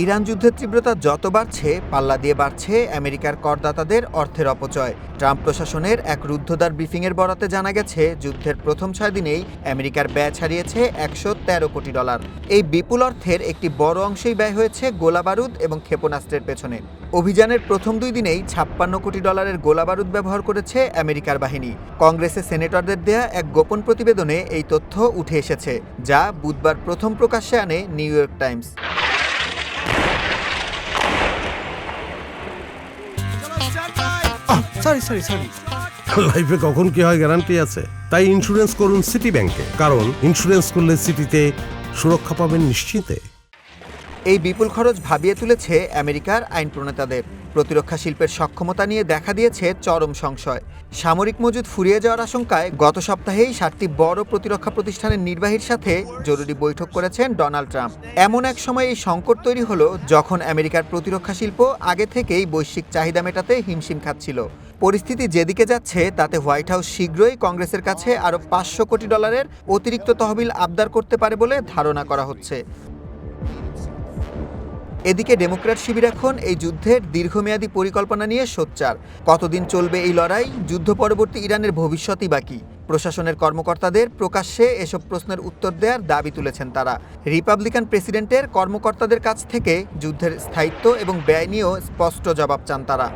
Iran যুদ্ধের তীব্রতা যত বাড়ছে, পাল্লা দিয়ে বাড়ছে আমেরিকার করদাতাদের অর্থের অপচয়। ট্রাম্প প্রশাসনের এক রুদ্ধদ্বার ব্রিফিংয়ের বরাতে জানা গেছে, যুদ্ধের প্রথম 6 দিনেই আমেরিকার ব্যয় ছাড়িয়েছে $113 কোটি। এই বিপুল অর্থের একটি বড় অংশই ব্যয় হয়েছে গোলাবারুদ এবং ক্ষেপণাস্ত্রের পেছনে। অভিযানের প্রথম 2 দিনেই $56 কোটি গোলাবারুদ ব্যবহার করেছে আমেরিকার বাহিনী। কংগ্রেসে সেনেটরদের দেয়া এক গোপন প্রতিবেদনে এই তথ্য উঠে এসেছে, যা বুধবার প্রথম প্রকাশ্যে আনে নিউ ইয়র্ক টাইমস। সরি লাইফে কখন কি হয় গ্যারান্টি আছে, তাই ইন্স্যুরেন্স করুন সিটি ব্যাংকে, কারণ ইন্স্যুরেন্স করলে সিটিতে সুরক্ষা পাবেন নিশ্চিন্তে। এই বিপুল খরচ ভাবিয়ে তুলেছে আমেরিকার আইন প্রণেতাদের। প্রতিরক্ষা শিল্পের সক্ষমতা নিয়ে দেখা দিয়েছে চরম সংশয়। সামরিক মজুদ ফুরিয়ে যাওয়ার আশঙ্কায় গত সপ্তাহেই 7টি বড় প্রতিরক্ষা প্রতিষ্ঠানের নির্বাহীর সাথে জরুরি বৈঠক করেছেন ডোনাল্ড ট্রাম্প। এমন এক সময় এই সংকট তৈরি হলো যখন আমেরিকার প্রতিরক্ষা শিল্প আগে থেকেই বৈশ্বিক চাহিদা মেটাতে হিমশিম খাচ্ছিল। পরিস্থিতি যেদিকে যাচ্ছে তাতে হোয়াইট হাউস শীঘ্রই কংগ্রেসের কাছে আরও $500 কোটি অতিরিক্ত তহবিল আবদার করতে পারে বলে ধারণা করা হচ্ছে। এদিকে ডেমোক্র্যাট শিবির এখন এই যুদ্ধের দীর্ঘমেয়াদী পরিকল্পনা নিয়ে সোচ্চার। কতদিন চলবে এই লড়াই, যুদ্ধ পরবর্তী ইরানের ভবিষ্যৎই বাকি। প্রশাসনের কর্মকর্তাদের প্রকাশ্যে এসব প্রশ্নের উত্তর দেওয়ার দাবি তুলেছেন তারা। রিপাবলিকান প্রেসিডেন্টের কর্মকর্তাদের কাছ থেকে যুদ্ধের স্থায়িত্ব এবং ব্যয় নিয়েও স্পষ্ট জবাব চান তারা।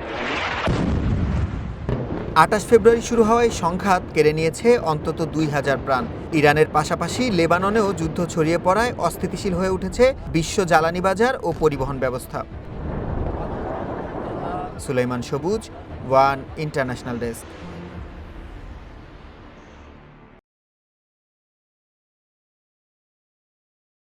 28 ফেব্রুয়ারি শুরু হওয়া এই সংঘাত কেড়ে নিয়েছে অন্তত 2000 প্রাণ। ইরানের পাশাপাশি লেবাননেও যুদ্ধ ছড়িয়ে পড়ায় অস্থিতিশীল হয়ে উঠেছে বিশ্ব জ্বালানি বাজার ও পরিবহন ব্যবস্থা। সুলাইমান সবুজ, ওয়ান ইন্টারন্যাশনাল ডেস্ক।